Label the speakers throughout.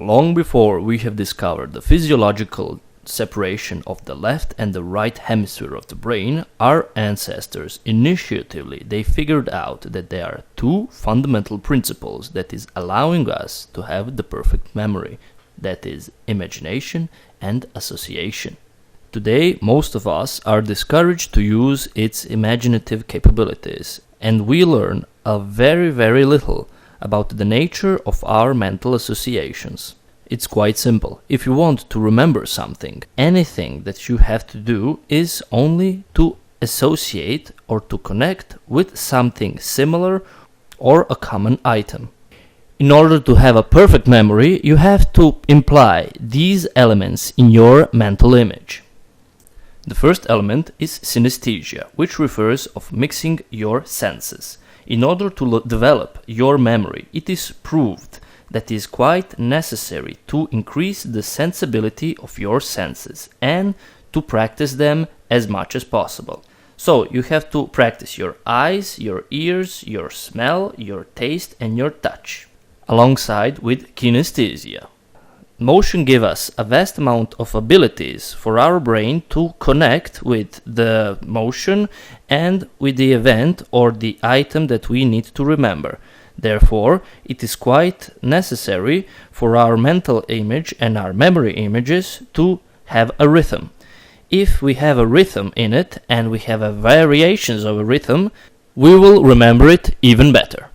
Speaker 1: long before we have discovered the physiological separation of the left and the right hemisphere of the brain, our ancestors initiatively they figured out that there are two fundamental principles that is allowing us to have the perfect memory, that is imagination and association. Today, most of us are discouraged to use its imaginative capabilities, and we learn a very little about the nature of our mental associations. It's quite simple. If you want to remember something, anything that you have to do is only to associate or to connect with something similar or a common item. In order to have a perfect memory, you have to imply these elements in your mental image. The first element is synesthesia, which refers of mixing your senses. In order to develop your memory, it is proved that it is quite necessary to increase the sensibility of your senses and to practice them as much as possible. So you have to practice your eyes, your ears, your smell, your taste and your touch, alongside with kinesthesia. Motion gives us a vast amount of abilities for our brain to connect with the motion and with the event or the item that we need to remember. Therefore, it is quite necessary for our mental image and our memory images to have a rhythm. If we have a rhythm in it and we have variations of a rhythm, we will remember it even better.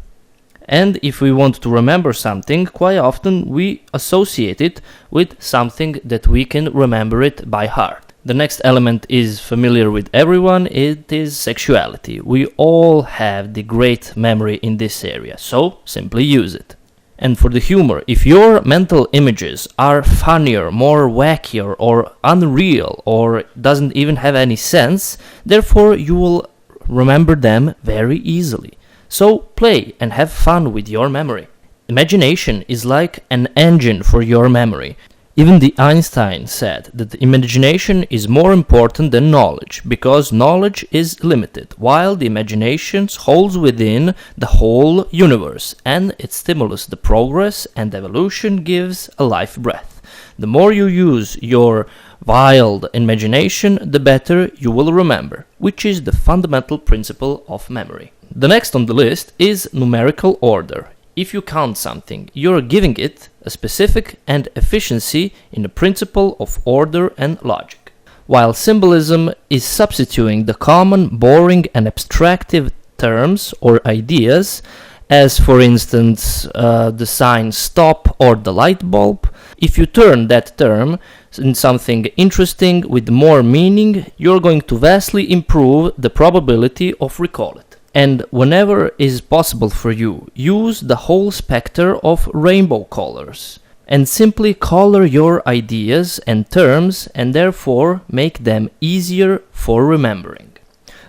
Speaker 1: And if we want to remember something, quite often we associate it with something that we can remember it by heart. The next element is familiar with everyone, it is sexuality. We all have the great memory in this area, so simply use it. And for the humor, if your mental images are funnier, more wackier or unreal or doesn't even have any sense, therefore you will remember them very easily. So play and have fun with your memory. Imagination is like an engine for your memory. Even the Einstein said that the imagination is more important than knowledge, because knowledge is limited, while the imagination holds within the whole universe, and it stimulates the progress and evolution gives a life breath. The more you use your wild imagination, the better you will remember, which is the fundamental principle of memory. The next on the list is numerical order. If you count something, you're giving it a specific and efficiency in the principle of order and logic. While symbolism is substituting the common, boring and abstractive terms or ideas, as for instance the sign stop or the light bulb, if you turn that term in something interesting with more meaning, you're going to vastly improve the probability of recall it. And whenever is possible for you, use the whole spectrum of rainbow colors and simply color your ideas and terms and therefore make them easier for remembering.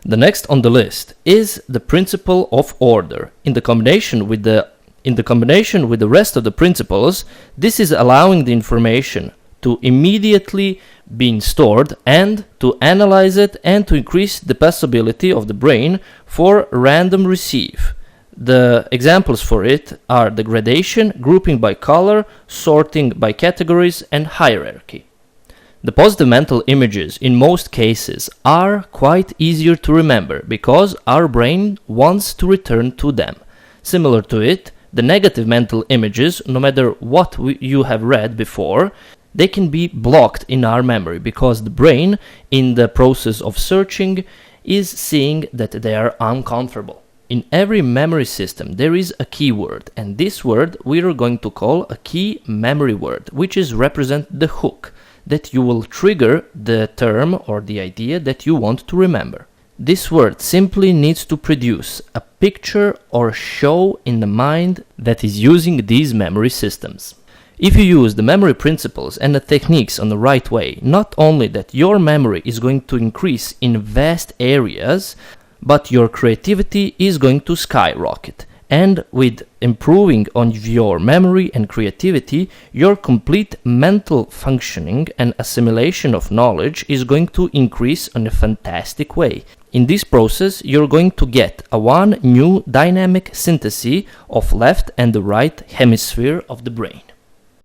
Speaker 1: The next on the list is the principle of order. In the combination with the rest of the principles, this is allowing the information to immediately being stored and to analyze it and to increase the possibility of the brain for random receive. The examples for it are the gradation, grouping by color, sorting by categories, and hierarchy. The positive mental images in most cases are quite easier to remember because our brain wants to return to them. Similar to it, the negative mental images, no matter what you have read before, they can be blocked in our memory because the brain, in the process of searching, is seeing that they are uncomfortable. In every memory system there is a keyword, and this word we are going to call a key memory word, which is represent the hook that you will trigger the term or the idea that you want to remember. This word simply needs to produce a picture or show in the mind that is using these memory systems. If you use the memory principles and the techniques on the right way, not only that your memory is going to increase in vast areas, but your creativity is going to skyrocket. And with improving on your memory and creativity, your complete mental functioning and assimilation of knowledge is going to increase in a fantastic way. In this process, you're going to get one new dynamic synthesis of left and the right hemisphere of the brain.